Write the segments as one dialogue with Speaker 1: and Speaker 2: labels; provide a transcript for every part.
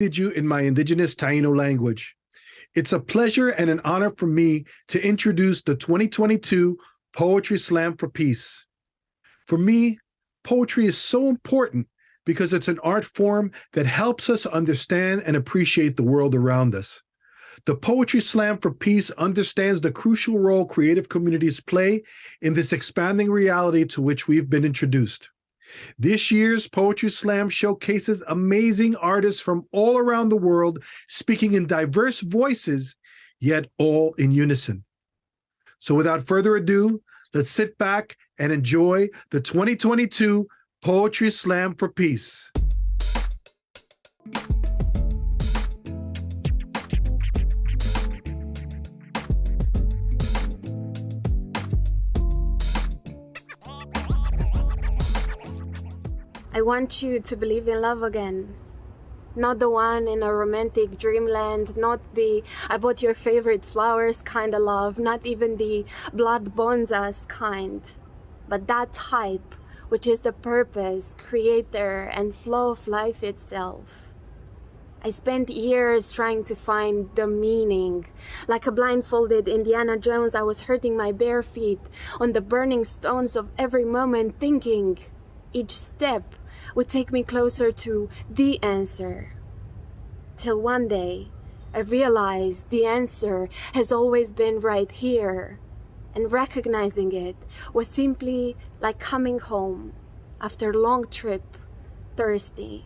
Speaker 1: you in my indigenous Taino language. It's a pleasure and an honor for me to introduce the 2022 Poetry Slam for Peace. For me, poetry is so important because it's an art form that helps us understand and appreciate the world around us. The Poetry Slam for Peace understands the crucial role creative communities play in this expanding reality to which we've been introduced. This year's Poetry Slam showcases amazing artists from all around the world speaking in diverse voices, yet all in unison. So without further ado, let's sit back and enjoy the 2022 Poetry Slam for Peace.
Speaker 2: I want you to believe in love again. Not the one in a romantic dreamland, not the I bought your favorite flowers kind of love, not even the blood bonds us kind, but that type which is the purpose, creator, and flow of life itself. I spent years trying to find the meaning. Like a blindfolded Indiana Jones, I was hurting my bare feet on the burning stones of every moment, thinking each step would take me closer to the answer. Till one day, I realized the answer has always been right here. And recognizing it was simply like coming home after a long trip, thirsty.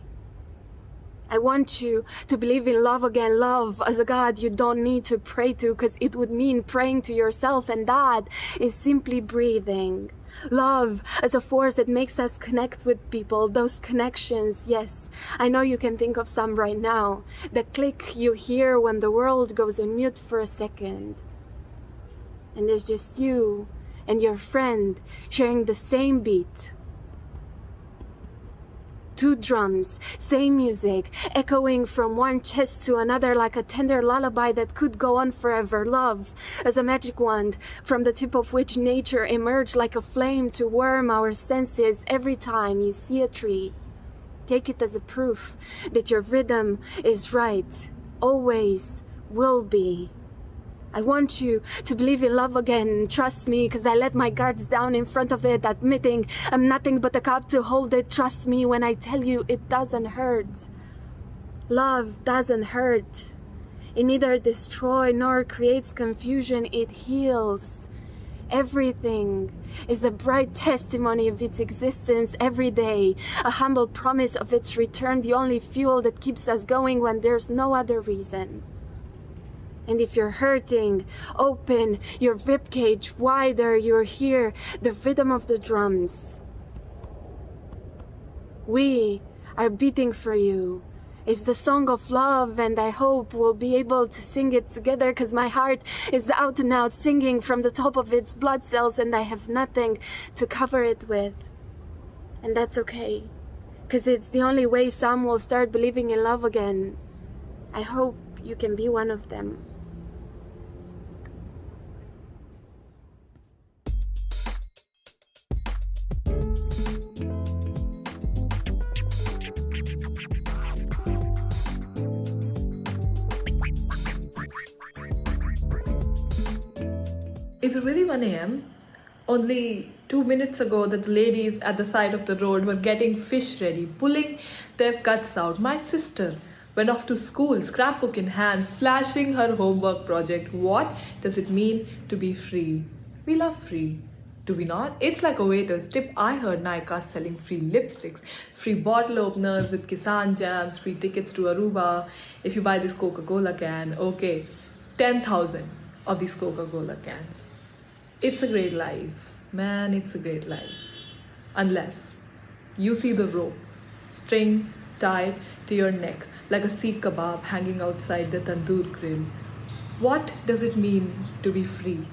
Speaker 2: I want you to believe in love again, love as a God you don't need to pray to, because it would mean praying to yourself, and that is simply breathing. Love as a force that makes us connect with people, those connections, yes, I know you can think of some right now. The click you hear when the world goes on mute for a second. And there's just you and your friend sharing the same beat. Two drums, same music, echoing from one chest to another like a tender lullaby that could go on forever. Love as a magic wand, from the tip of which nature emerged like a flame to warm our senses every time you see a tree. Take it as a proof that your rhythm is right, always will be. I want you to believe in love again. Trust me, because I let my guards down in front of it, admitting I'm nothing but a cup to hold it. Trust me when I tell you it doesn't hurt. Love doesn't hurt. It neither destroys nor creates confusion. It heals. Everything is a bright testimony of its existence every day, a humble promise of its return, the only fuel that keeps us going when there's no other reason. And if you're hurting, open your ribcage wider. You're here, the rhythm of the drums. We are beating for you. It's the song of love, and I hope we'll be able to sing it together, because my heart is out and out singing from the top of its blood cells, and I have nothing to cover it with. And that's okay, because it's the only way some will start believing in love again. I hope you can be one of them.
Speaker 3: Is it really 1 a.m.? Only 2 minutes ago that the ladies at the side of the road were getting fish ready, pulling their guts out. My sister went off to school, scrapbook in hands, flashing her homework project. What does it mean to be free? We love free. Do we not? It's like a waiter's tip. I heard Nykaa selling free lipsticks, free bottle openers with Kisan jams, free tickets to Aruba. If you buy this Coca-Cola can, okay, 10,000 of these Coca-Cola cans. It's a great life, man, it's a great life. Unless you see the rope, string tied to your neck like a Sikh kebab hanging outside the tandoor grill. What does it mean to be free?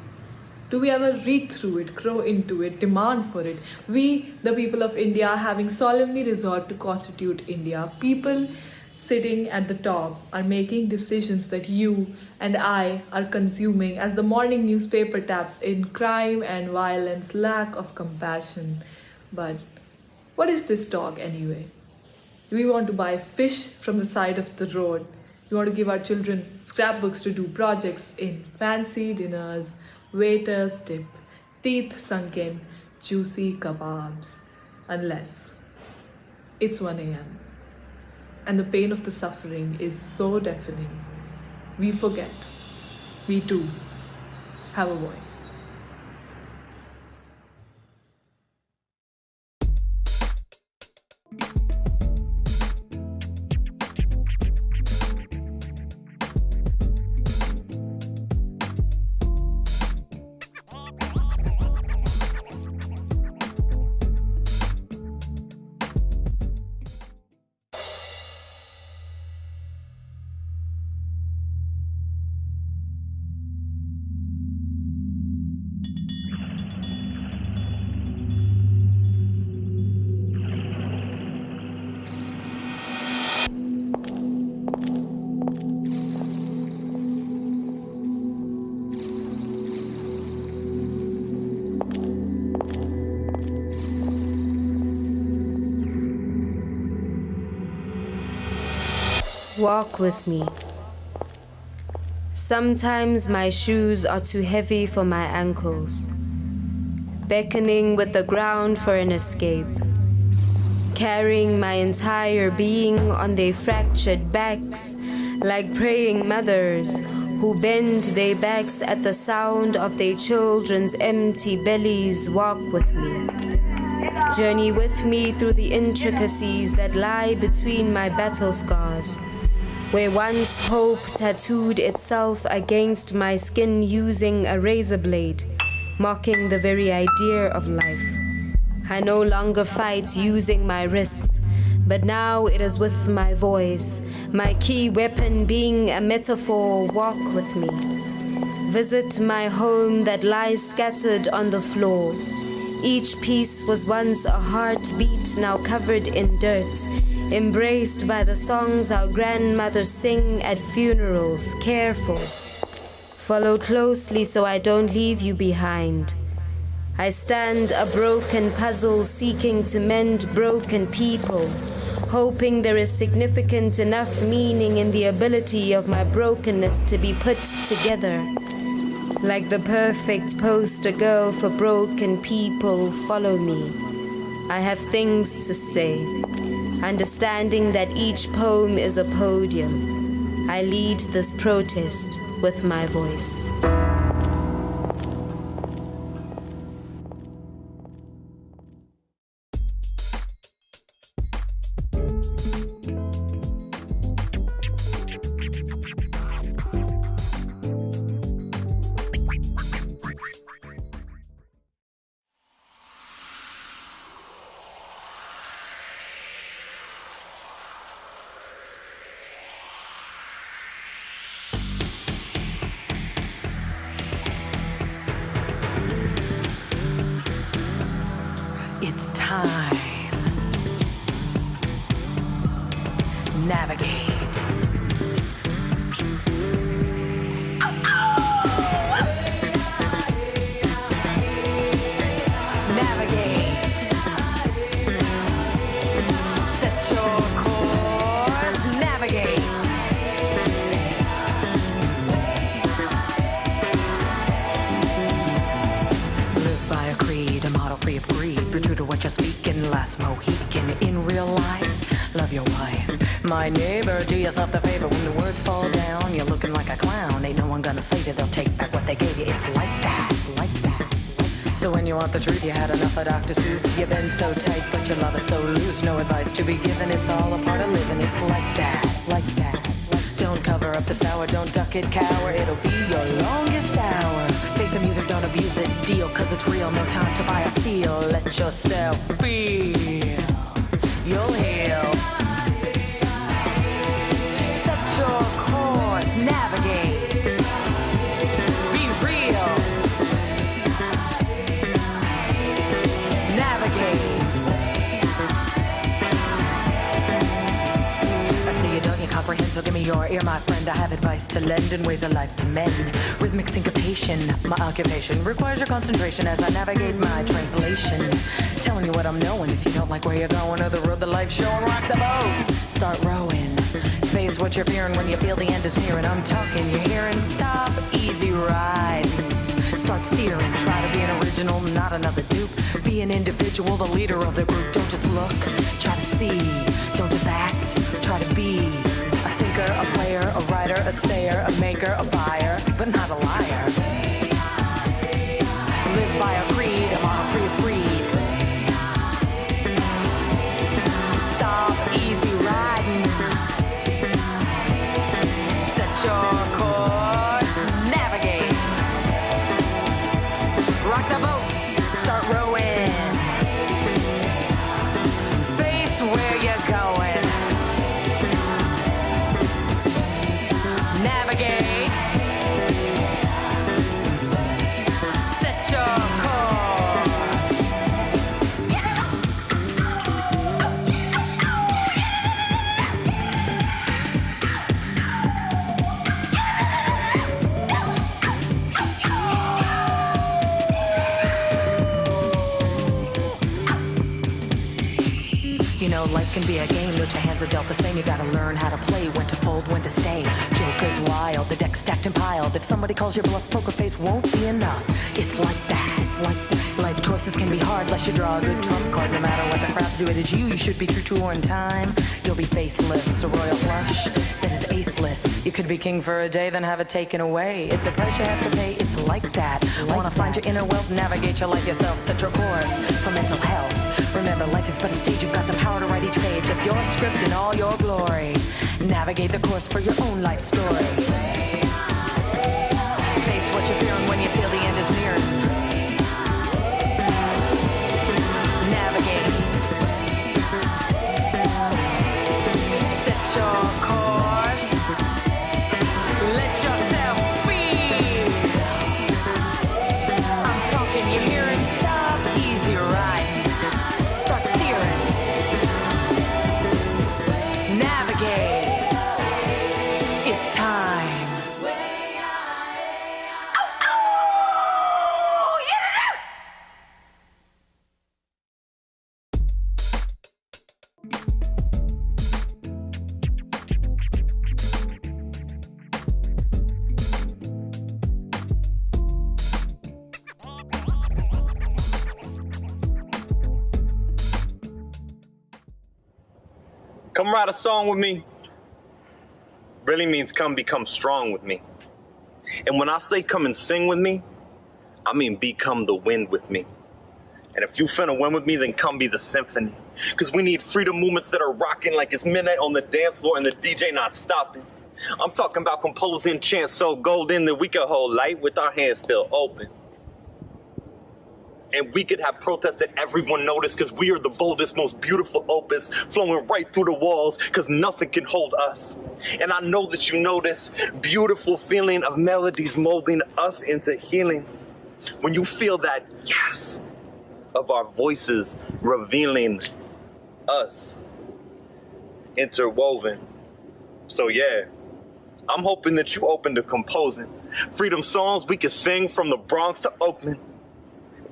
Speaker 3: Do we ever read through it, grow into it, demand for it? We, the people of India, having solemnly resolved to constitute India, people sitting at the top are making decisions that you and I are consuming as the morning newspaper taps in crime and violence, lack of compassion. But what is this talk anyway? We want to buy fish from the side of the road. We want to give our children scrapbooks to do projects in fancy dinners, waiters tip, teeth sunken, juicy kebabs. Unless it's 1 a.m. and the pain of the suffering is so deafening, we forget we too have a voice.
Speaker 4: Walk with me. Sometimes my shoes are too heavy for my ankles, beckoning with the ground for an escape, carrying my entire being on their fractured backs, like praying mothers who bend their backs at the sound of their children's empty bellies. Walk with me. Journey with me through the intricacies that lie between my battle scars, where once hope tattooed itself against my skin using a razor blade, mocking the very idea of life. I no longer fight using my wrists, but now it is with my voice, my key weapon being a metaphor. Walk with me. Visit my home that lies scattered on the floor. Each piece was once a heartbeat, now covered in dirt, embraced by the songs our grandmothers sing at funerals. Careful. Follow closely so I don't leave you behind. I stand a broken puzzle seeking to mend broken people, hoping there is significant enough meaning in the ability of my brokenness to be put together. Like the perfect poster girl for broken people, follow me. I have things to say, understanding that each poem is a podium. I lead this protest with my voice.
Speaker 5: It's time. Navigate. Oh, oh! Navigate. Set your course. Navigate. Live by a creed, a model free of greed. Be true to what you're speaking, last Mohican. In real life, love your wife. My neighbor, do yourself the favor. When the words fall down, you're looking like a clown. Ain't no one gonna save you, they'll take back what they gave you. It's like that, like that. So when you want the truth, you had enough of Dr. Seuss. You've been so tight, but your love is so loose. No advice to be given, it's all a part of living. It's like that, like that. Don't cover up the sour, don't duck it, cower. It'll be your longest hour. Face the music, don't abuse it, deal, cause it's real. No time to buy a steal. Let yourself feel. You'll heal. Set your course, navigate. Be real. Navigate. I see you don't, your comprehension so give me your ear, my friend. I have advice to lend and ways of life to mend. Rhythmic syncopation, my occupation, requires your concentration as I navigate my translation. Telling you what I'm knowing. If you don't like where you're going or the road that life's showing, rock the boat. Start rowing. Face what you're fearing when you feel the end is near. And I'm talking, you're hearing, stop, easy ride. Start steering, try to be an original, not another dupe. Be an individual, the leader of the group. Don't just look, try to see. Don't just act, try to be. A thinker, a player, a writer, a sayer, a maker, a buyer, but not a liar. Live by a creed, I'm on a free breed. Stop, easy riding. Set your course, navigate. Rock the boat, start rowing. Face where you're going. Navigate. Set your course. You know, life can be a game, which your hands are dealt the same. You gotta learn how to play, when to fold, when to stay. Joker's wild, the deck's stacked and piled. If somebody calls your bluff, poker face won't be enough. It's like that, it's like that. Life choices can be hard, unless you draw a good trump card. No matter what the crowds do, it is you should be true to, or in time you'll be faceless. A royal flush that is aceless. You could be king for a day, then have it taken away. It's a price you have to pay, it's like that. Wanna find your inner wealth, navigate your life yourself. Set your course for mental health. Remember, life is but a stage, you've got the power to write each page of your script in all your glory. Navigate the course for your own life story. Face what you're fearing when you feel the end is near. Navigate. Set your course. Let yourself be. I'm talking, you're hearing, stop, easy riding. Start steering. Navigate. It's time.
Speaker 6: Come write a song with me really means come become strong with me. And when I say come and sing with me, I mean become the wind with me. And if you finna win with me, then come be the symphony. Cause we need freedom movements that are rocking like it's midnight on the dance floor and the DJ not stopping. I'm talking about composing chants so golden that we can hold light with our hands still open. And we could have protests that everyone noticed, cause we are the boldest, most beautiful opus, flowing right through the walls, cause nothing can hold us. And I know that you know this beautiful feeling of melodies molding us into healing. When you feel that yes of our voices revealing us interwoven. So yeah, I'm hoping that you open to composing freedom songs we can sing from the Bronx to Oakland.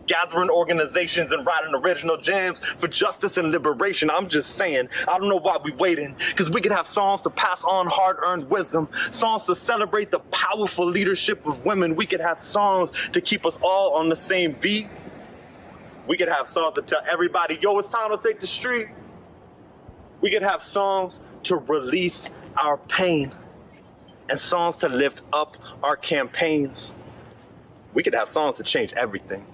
Speaker 6: Gathering organizations and writing original jams for justice and liberation. I'm just saying, I don't know why we waiting, because we could have songs to pass on hard-earned wisdom, songs to celebrate the powerful leadership of women. We could have songs to keep us all on the same beat. We could have songs to tell everybody, yo, it's time to take the street. We could have songs to release our pain and songs to lift up our campaigns. We could have songs to change everything.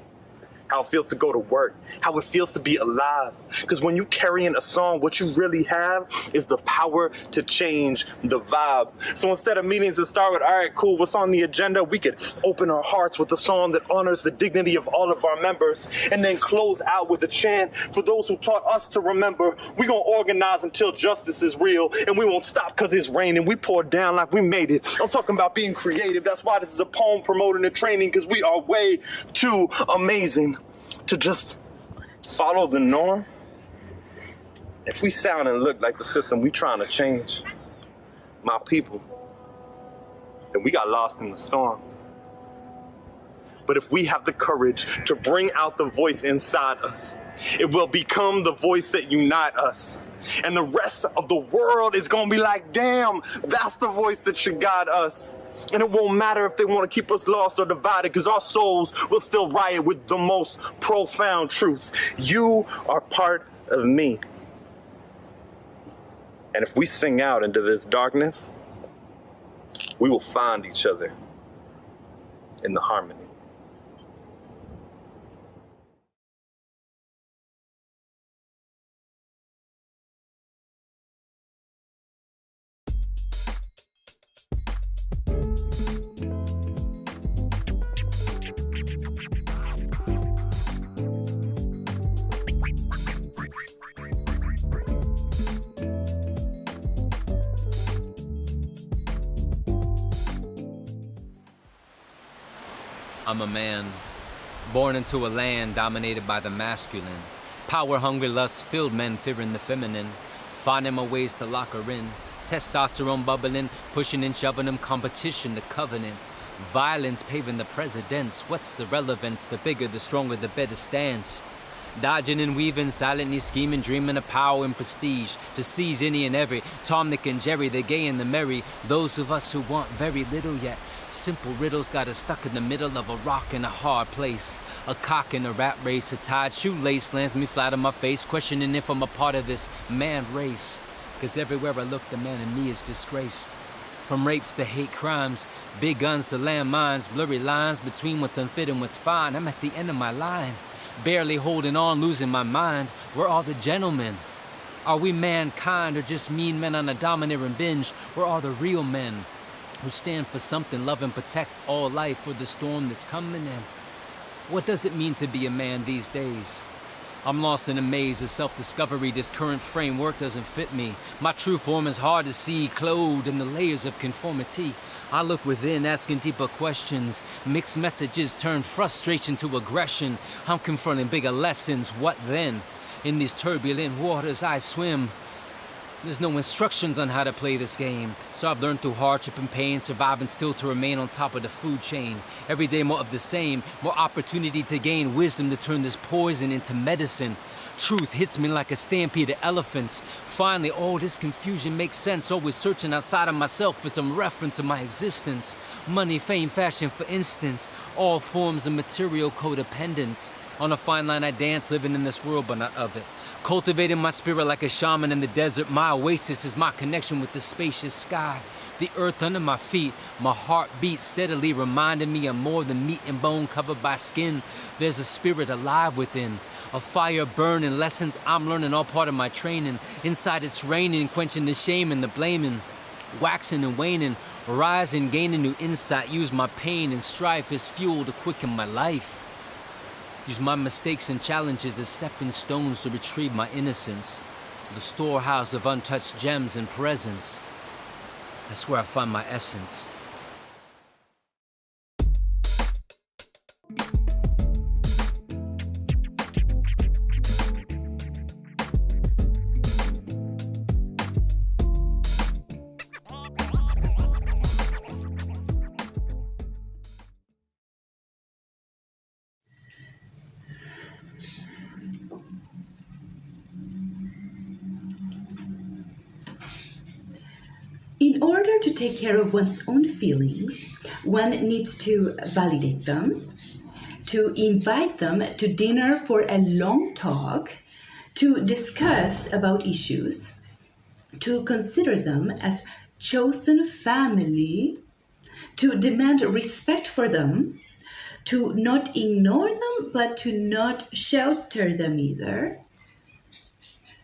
Speaker 6: How it feels to go to work, how it feels to be alive. Because when you carry in a song, what you really have is the power to change the vibe. So instead of meetings that start with, all right, cool, what's on the agenda? We could open our hearts with a song that honors the dignity of all of our members, and then close out with a chant for those who taught us to remember. We gonna organize until justice is real, and we won't stop because it's raining. We pour down like we made it. I'm talking about being creative. That's why this is a poem promoting the training, because we are way too amazing to just follow the norm. If we sound and look like the system we trying to change, my people, then we got lost in the storm. But if we have the courage to bring out the voice inside us, it will become the voice that unites us. And the rest of the world is gonna be like, damn, that's the voice that should guide us. And it won't matter if they want to keep us lost or divided, because our souls will still riot with the most profound truths. You are part of me. And if we sing out into this darkness, we will find each other in the harmony.
Speaker 7: I'm a man, born into a land dominated by the masculine. Power-hungry, lust-filled men fearing the feminine. Finding my ways to lock her in. Testosterone bubbling, pushing and shoving them. Competition, the covenant. Violence paving the precedents. What's the relevance? The bigger, the stronger, the better stance. Dodging and weaving, silently scheming, dreaming of power and prestige. To seize any and every. Tom, Nick, and Jerry, the gay and the merry. Those of us who want very little yet. Simple riddles got us stuck in the middle of a rock in a hard place. A cock in a rat race, a tied shoelace lands me flat on my face, questioning if I'm a part of this man race. Cause everywhere I look, the man in me is disgraced. From rapes to hate crimes, big guns to landmines, blurry lines between what's unfit and what's fine. I'm at the end of my line, barely holding on, losing my mind. We're all the gentlemen. Are we mankind or just mean men on a domineering binge? We're all the real men who stand for something, love and protect all life for the storm that's coming in. What does it mean to be a man these days? I'm lost in a maze of self-discovery. This current framework doesn't fit me. My true form is hard to see, clothed in the layers of conformity. I look within, asking deeper questions. Mixed messages turn frustration to aggression. I'm confronting bigger lessons. What then? In these turbulent waters I swim. There's no instructions on how to play this game. So I've learned through hardship and pain, surviving still to remain on top of the food chain. Every day more of the same, more opportunity to gain wisdom to turn this poison into medicine. Truth hits me like a stampede of elephants. Finally, all this confusion makes sense. Always searching outside of myself for some reference of my existence. Money, fame, fashion, for instance. All forms of material codependence. On a fine line I dance, living in this world but not of it. Cultivating my spirit like a shaman in the desert. My oasis is my connection with the spacious sky. The earth under my feet, my heart beats steadily, reminding me I'm more than meat and bone covered by skin. There's a spirit alive within, a fire burning, lessons I'm learning, all part of my training. Inside it's raining, quenching the shame and the blaming, waxing and waning, rising, gaining new insight. Use my pain and strife as fuel to quicken my life. Use my mistakes and challenges as stepping stones to retrieve my innocence. The storehouse of untouched gems and presence. That's where I find my essence.
Speaker 8: In order to take care of one's own feelings, one needs to validate them, to invite them to dinner for a long talk, to discuss about issues, to consider them as chosen family, to demand respect for them, to not ignore them, but to not shelter them either,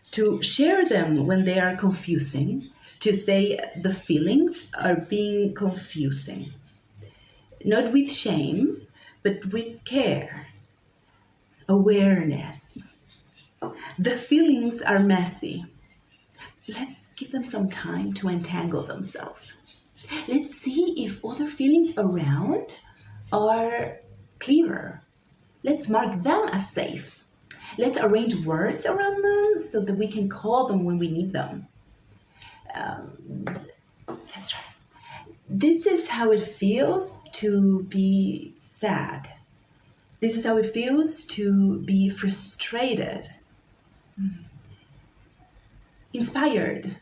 Speaker 8: to share them when they are confusing, to say the feelings are being confusing, not with shame, but with care, awareness. The feelings are messy. Let's give them some time to untangle themselves. Let's see if other feelings around are clearer. Let's mark them as safe. Let's arrange words around them so that we can call them when we need them. That's right. This is how it feels to be sad. This is how it feels to be frustrated, inspired,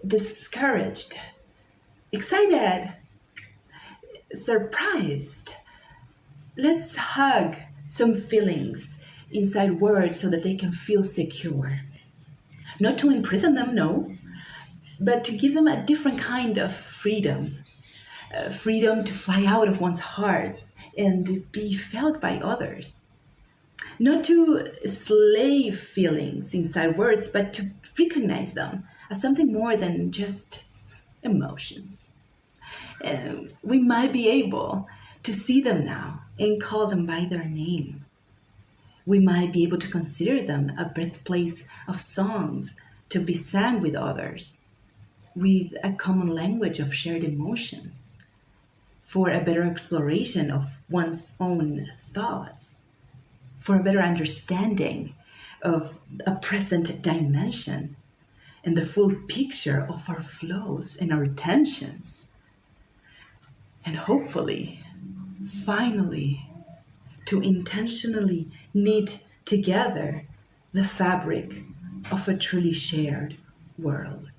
Speaker 8: discouraged, excited, surprised. Let's hug some feelings inside words so that they can feel secure. Not to imprison them, no, but to give them a different kind of freedom. Freedom to fly out of one's heart and be felt by others. Not to slave feelings inside words, but to recognize them as something more than just emotions. We might be able to see them now and call them by their name. We might be able to consider them a birthplace of songs to be sang with others, with a common language of shared emotions, for a better exploration of one's own thoughts, for a better understanding of a present dimension and the full picture of our flows and our tensions. And hopefully, finally, to intentionally knit together the fabric of a truly shared world.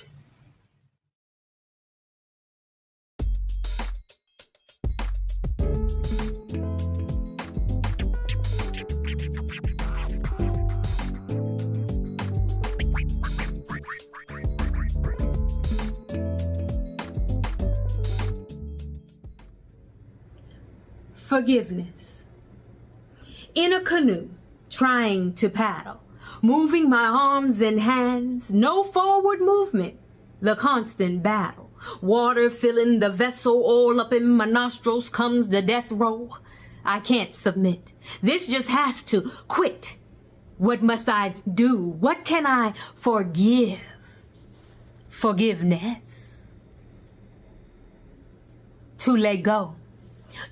Speaker 9: Forgiveness. In a canoe, trying to paddle, moving my arms and hands, no forward movement, the constant battle. Water filling the vessel, all up in my nostrils comes the death roll. I can't submit. This just has to quit. What must I do? What can I forgive? Forgiveness. To let go.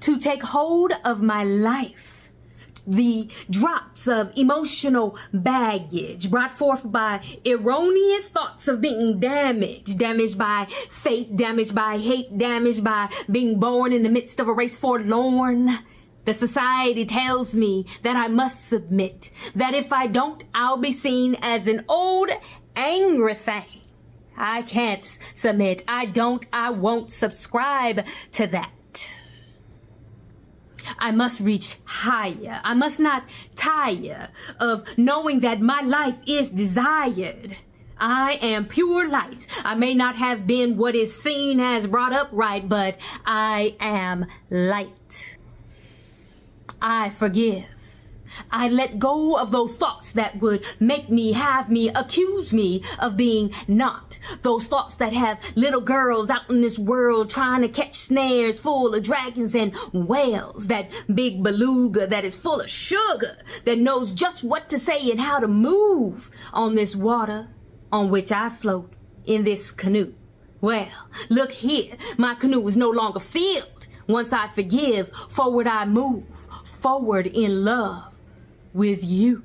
Speaker 9: To take hold of my life. The drops of emotional baggage brought forth by erroneous thoughts of being damaged. Damaged by fate, damaged by hate, damaged by being born in the midst of a race forlorn. The society tells me that I must submit. That if I don't, I'll be seen as an old, angry thing. I can't submit. I won't subscribe to that. I must reach higher. I must not tire of knowing that my life is desired. I am pure light. I may not have been what is seen as brought up right, but I am light. I forgive. I let go of those thoughts that would make me, accuse me of being not. Those thoughts that have little girls out in this world trying to catch snares full of dragons and whales. That big beluga that is full of sugar, that knows just what to say and how to move on this water on which I float in this canoe. Well, look here, my canoe is no longer filled. Once I forgive, forward I move, forward in love. With you.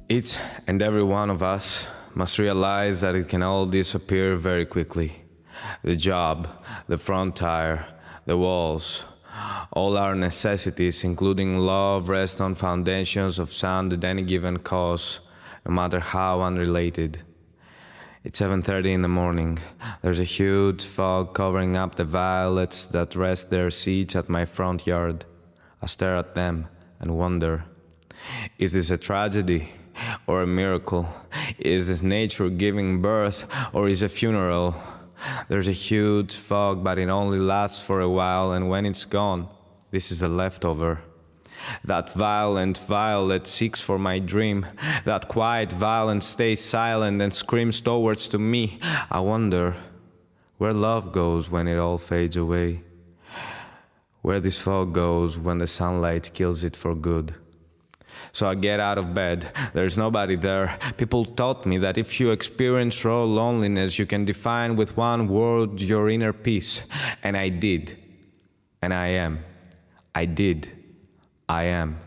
Speaker 10: Each and every one of us must realize that it can all disappear very quickly. The job, the front tire, the walls, all our necessities, including love, rest on foundations of sound at any given cause, no matter how unrelated. It's 7:30 in the morning. There's a huge fog covering up the violets that rest their seeds at my front yard. I stare at them and wonder, is this a tragedy or a miracle? Is this nature giving birth or is it a funeral? There's a huge fog, but it only lasts for a while, and when it's gone, this is the leftover. That violent violet seeks for my dream. That quiet violet stays silent and screams towards to me. I wonder where love goes when it all fades away. Where this fog goes when the sunlight kills it for good. So I get out of bed. There's nobody there. People taught me that if you experience raw loneliness, you can define with one word your inner peace. And I did. And I am. I did. I am.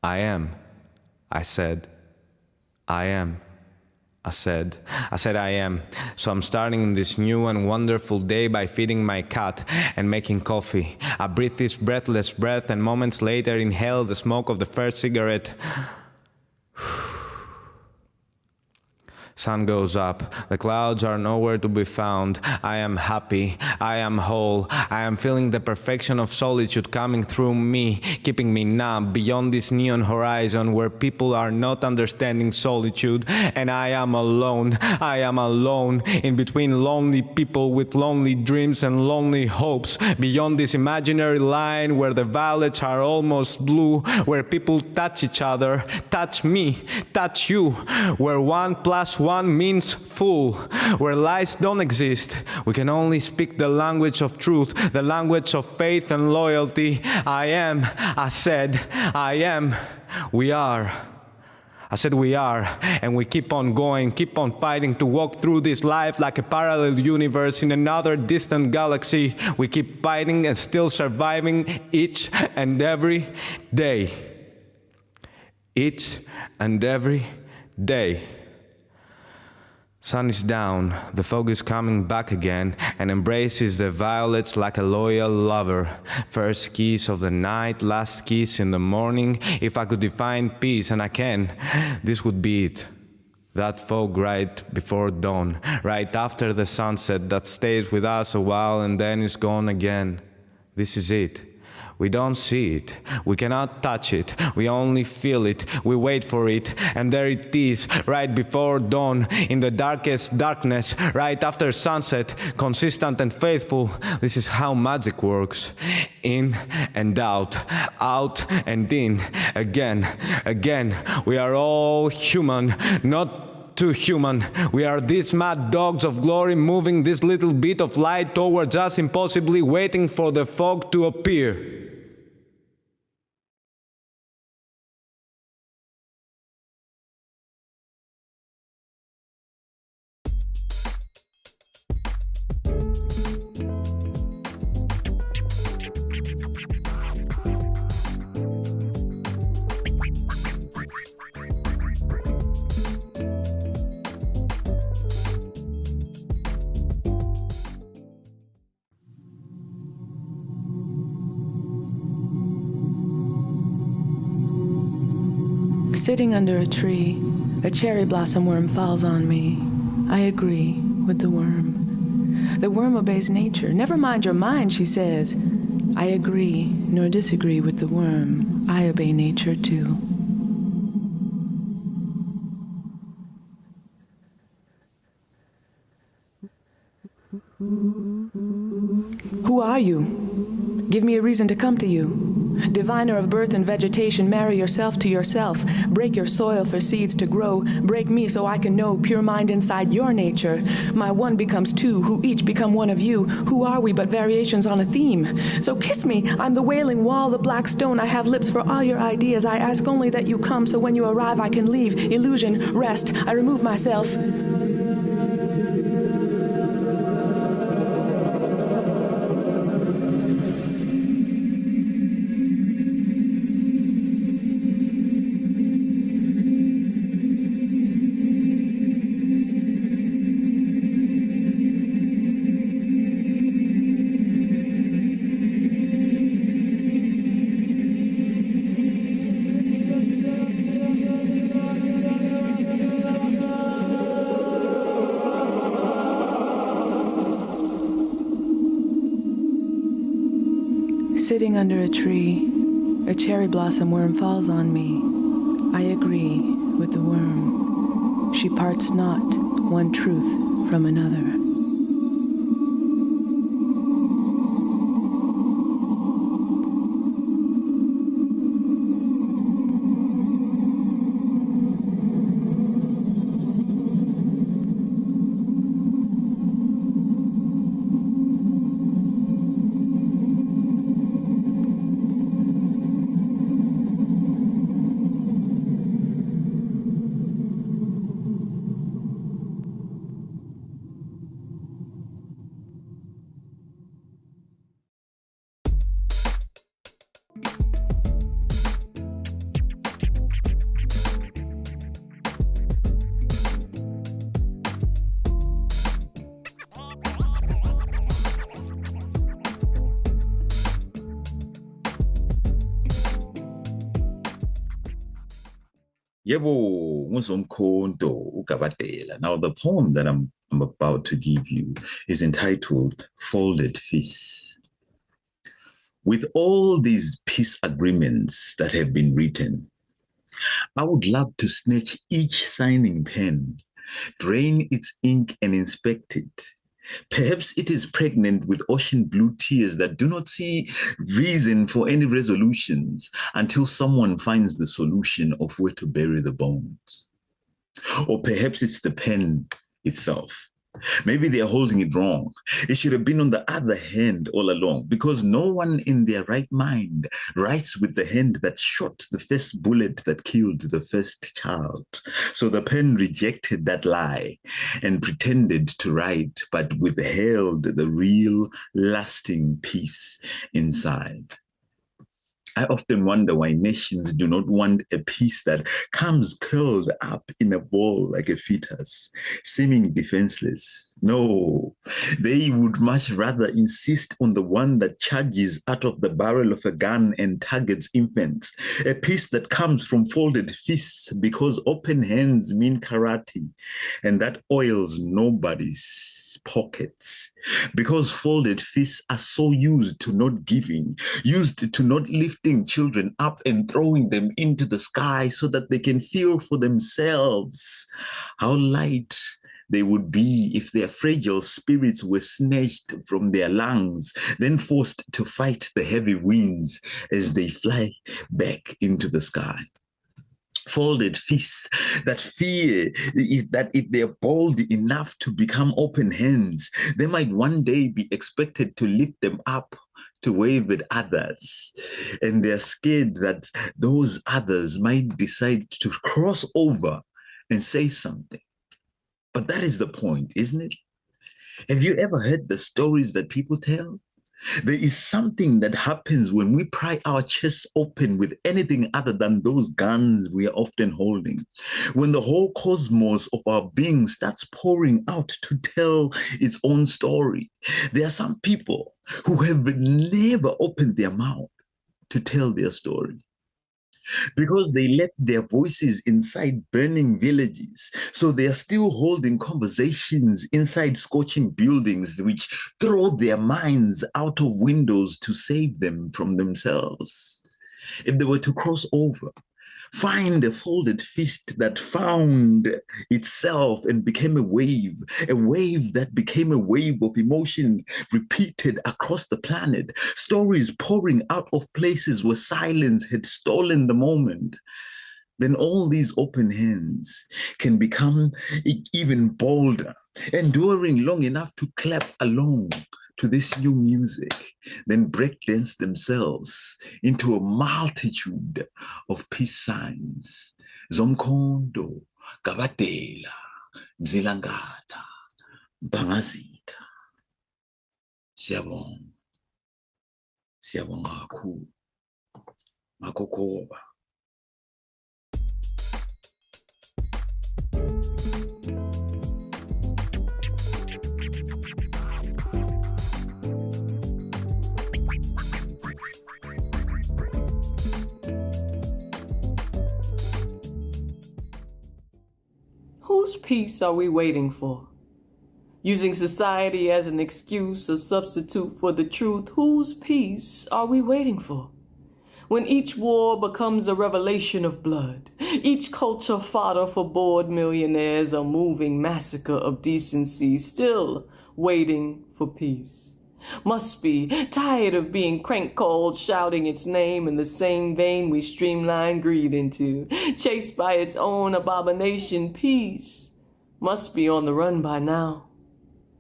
Speaker 10: I am. I said. I am. I said I am. So I'm starting this new and wonderful day by feeding my cat and making coffee. I breathe this breathless breath and moments later inhale the smoke of the first cigarette. Sun goes up, the clouds are nowhere to be found. I am happy, I am whole, I am feeling the perfection of solitude coming through me, keeping me numb beyond this neon horizon where people are not understanding solitude. And I am alone in between lonely people with lonely dreams and lonely hopes, beyond this imaginary line where the violets are almost blue, where people touch each other, touch me, touch you, where 1 + 1 means full, where lies don't exist. We can only speak the language of truth, the language of faith and loyalty. I am, I said, I am, we are. I said we are, and we keep on going, keep on fighting to walk through this life like a parallel universe in another distant galaxy. We keep fighting and still surviving each and every day. Each and every day. Sun is down, the fog is coming back again and embraces the violets like a loyal lover. First kiss of the night, last kiss in the morning. If I could define peace, and I can, this would be it. That fog right before dawn, right after the sunset that stays with us a while and then is gone again. This is it. We don't see it, we cannot touch it, we only feel it, we wait for it, and there it is, right before dawn, in the darkest darkness, right after sunset, consistent and faithful. This is how magic works. In and out and in, again, again. We are all human, not too human. We are these mad dogs of glory moving this little bit of light towards us, impossibly waiting for the fog to appear.
Speaker 11: Sitting under a tree, a cherry blossom worm falls on me. I agree with the worm. The worm obeys nature. Never mind your mind, she says. I agree nor disagree with the worm. I obey nature too. Who are you? Give me a reason to come to you. Diviner of birth and vegetation, marry yourself to yourself. Break your soil for seeds to grow. Break me so I can know pure mind inside your nature. My one becomes two, who each become one of you. Who are we but variations on a theme? So kiss me, I'm the wailing wall, the black stone. I have lips for all your ideas. I ask only that you come, so when you arrive I can leave. Illusion, rest, I remove myself. Sitting under a tree, a cherry blossom worm falls on me. I agree with the worm. She parts not one truth from another.
Speaker 12: Yebo, nguzomkhonto uGabatela. Now, the poem that I'm about to give you is entitled Folded Fists. With all these peace agreements that have been written, I would love to snatch each signing pen, drain its ink and inspect it. Perhaps it is pregnant with ocean blue tears that do not see reason for any resolutions until someone finds the solution of where to bury the bones. Or perhaps it's the pen itself. Maybe they're holding it wrong. It should have been on the other hand all along, because no one in their right mind writes with the hand that shot the first bullet that killed the first child. So the pen rejected that lie and pretended to write, but withheld the real lasting peace inside. I often wonder why nations do not want a peace that comes curled up in a ball like a fetus, seeming defenseless. No, they would much rather insist on the one that charges out of the barrel of a gun and targets infants, a peace that comes from folded fists because open hands mean karate, and that oils nobody's pockets. Because folded fists are so used to not giving, used to not lifting children up and throwing them into the sky so that they can feel for themselves how light they would be if their fragile spirits were snatched from their lungs, then forced to fight the heavy winds as they fly back into the sky. Folded fists that fear that if they're bold enough to become open hands, they might one day be expected to lift them up to wave at others. And they're scared that those others might decide to cross over and say something. But that is the point, isn't it? Have you ever heard the stories that people tell? There is something that happens when we pry our chests open with anything other than those guns we are often holding. When the whole cosmos of our being starts pouring out to tell its own story. There are some people who have never opened their mouth to tell their story, because they left their voices inside burning villages. So they are still holding conversations inside scorching buildings, which throw their minds out of windows to save them from themselves. If they were to cross over, find a folded fist that found itself and became a wave that became a wave of emotion repeated across the planet, stories pouring out of places where silence had stolen the moment, then all these open hands can become even bolder, enduring long enough to clap along to this new music, then breakdance themselves into a multitude of peace signs. Zomkhondo, Gabatela, Mzilangata, Bangazita. Siyabonga. Siyabonga kakhulu. Makokoba.
Speaker 13: Whose peace are we waiting for? Using society as an excuse, a substitute for the truth, whose peace are we waiting for? When each war becomes a revelation of blood, each culture fodder for bored millionaires, a moving massacre of decency, still waiting for peace. Must be tired of being crank-called, shouting its name in the same vein we streamline greed into, chased by its own abomination. Peace must be on the run by now.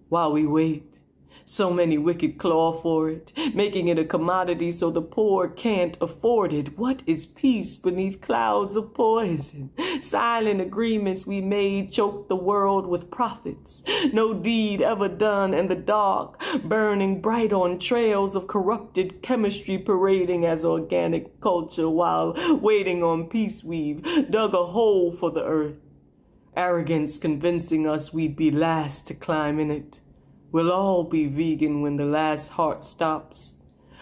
Speaker 13: While we wait, so many wicked claw for it, making it a commodity so the poor can't afford it. What is peace beneath clouds of poison? Silent agreements we made choke the world with profits. No deed ever done in the dark, burning bright on trails of corrupted chemistry parading as organic culture while waiting on peace we've dug a hole for the earth. Arrogance convincing us we'd be last to climb in it. We'll all be vegan when the last heart stops.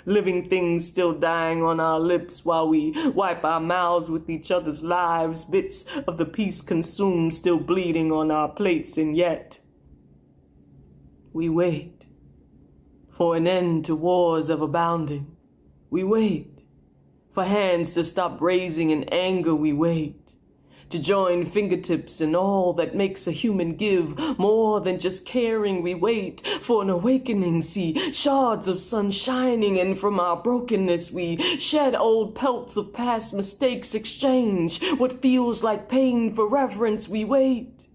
Speaker 13: living things still dying on our lips while we wipe our mouths with each other's lives, bits of the peace consumed still bleeding on our plates, and yet we wait for an end to wars ever bounding. We wait for hands to stop raising in anger. We wait to join fingertips in all that makes a human give more than just caring. We wait for an awakening, see shards of sun shining, and from our brokenness we shed old pelts of past mistakes, exchange what feels like pain for reverence. We wait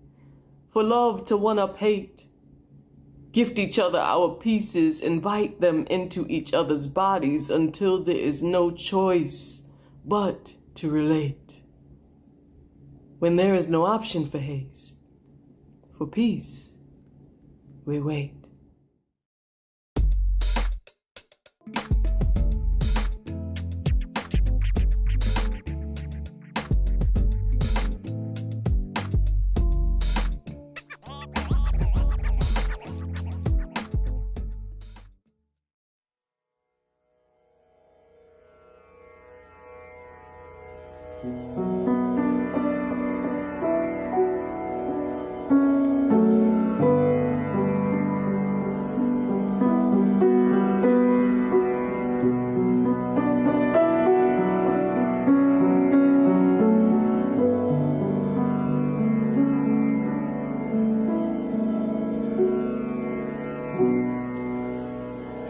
Speaker 13: for love to one-up hate, gift each other our pieces, invite them into each other's bodies until there is no choice but to relate. When there is no option for haste, for peace, we wait.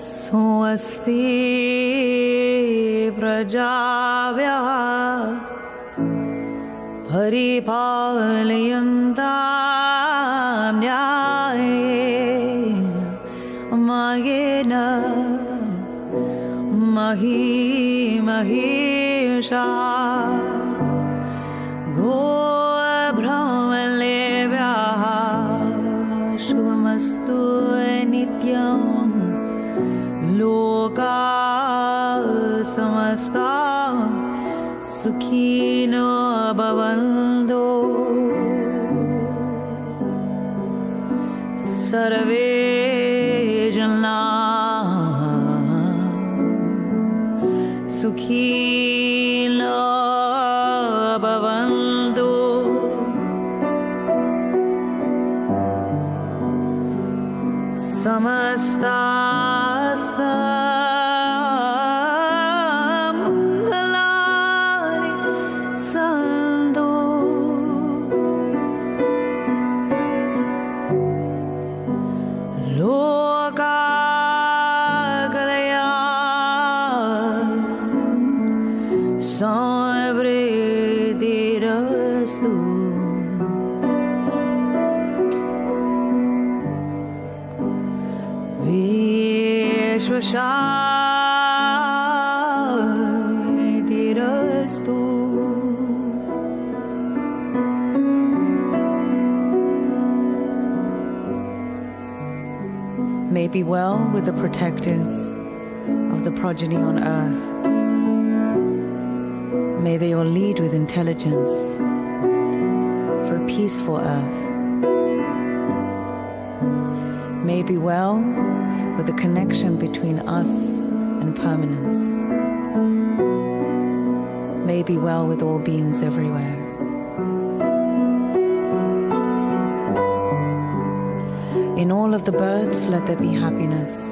Speaker 14: स्वस्ति प्रजाभ्यः परिपालयन्तां न्यायेन मार्गेण महीमहेशाः गोब्राह्मणेभ्यः शुभमस्तु नित्यम् लोकाः समस्ताः सुखिनो भवन्तु सर्वे जनाः सुखिनो भवन्तु समस्ता May it be well with the protectors of the progeny on earth. May they all lead with intelligence for a peaceful earth. May it be well with the connection between us and permanence. May it be well with all beings everywhere. In all of the births, let there be happiness.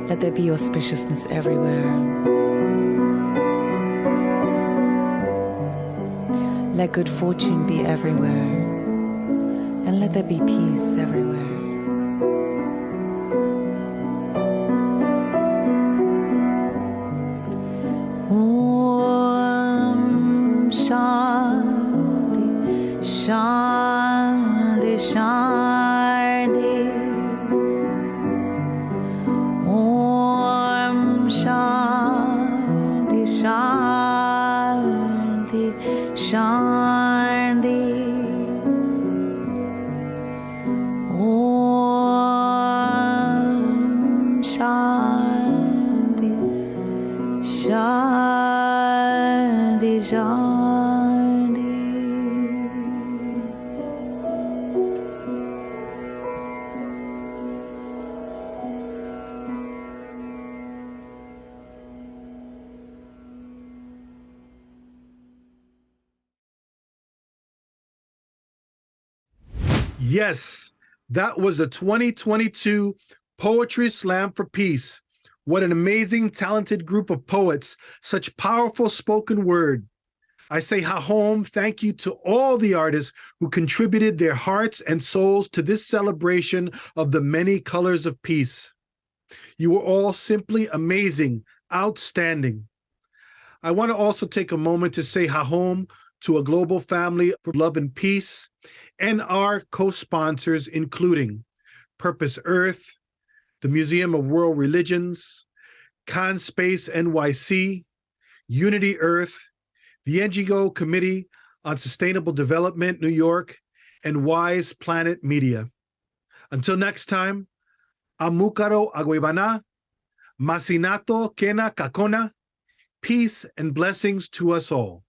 Speaker 14: Let there be auspiciousness everywhere. Let good fortune be everywhere. And let there be peace everywhere. Om Shanti Shanti Shanti. Om Shanti Shanti Shanti. Om Shanti Shanti Shanti.
Speaker 1: Yes, that was the 2022 Poetry Slam for Peace. What an amazing, talented group of poets, such powerful spoken word. I say hahom, thank you to all the artists who contributed their hearts and souls to this celebration of the many colors of peace. You were all simply amazing, outstanding. I want to also take a moment to say hahom to a global family for love and peace, and our co-sponsors, including Purpose Earth, the Museum of World Religions, ConSpace NYC, Unity Earth, the NGO Committee on Sustainable Development, New York, and Wise Planet Media. Until next time, Amukaro Aguibana, Masinato Kena Kakona, peace and blessings to us all.